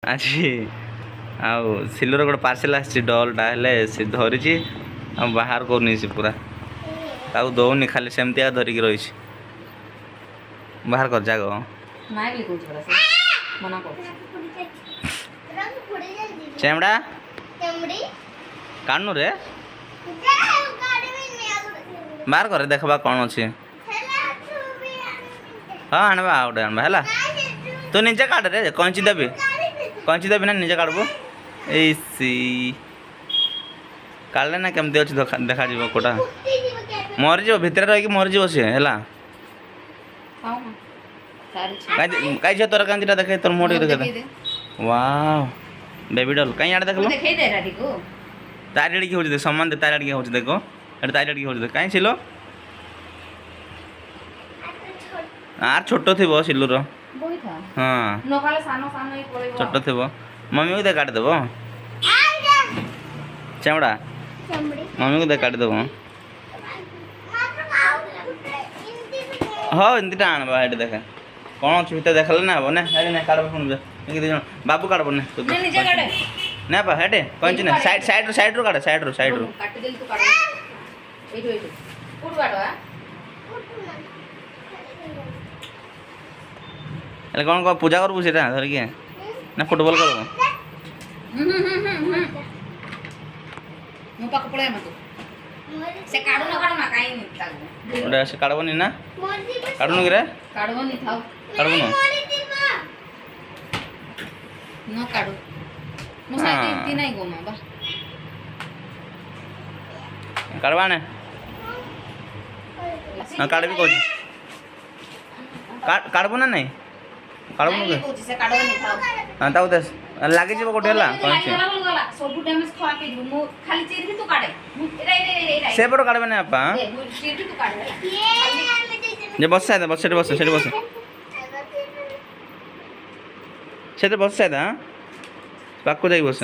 आज आउ सिल्वर गोटे पार्सल आसी डलटा हेले से धरी बाहर करनी से पूरा ताऊ दौनी खाली सेमती धरिकी रही बाहर कर जाग चेमड़ा कानू रे बाहर कर देखा कौन अच्छे हाँ आनवा आ गए आनवा है तू निजे काट रे कैंची देवी ना निजे काटबू एसी काले ना केमती अच्छी देखा कोटा मरीज भितर रही मरीज सी है कहीं झे तोर कांजीटा देखे तोर मोटी देखे वाह बेबी डॉल कहीं आड़े देख लो तार आड़े हो समान तार आड़े हो देखो तार आड़े हो कहीं सिलो आर छोट थी सिलुर हाँ छोट थी मम्मी को दे काटिदेव चमड़ा मम्मी को दे काटिदेव हाँ एमती आणवा ये देखे कौन अच्छे भितर देख ना हम ना काट बाबू काटब ना पा हेटे कहीं ना साइड रू काट साइड रू कौन कौन पूजा करबू से धरिकी ना फुटबॉल करबू से काटबनी ना काटुन कि काटबू काटवा ने काटबी कौन काटबू ना नहीं हाँ ताऊ दस लगे गोटे से पट काटबे ना आपा बस साइड बस बस बस से बस साइड हाँ पाक जाए बस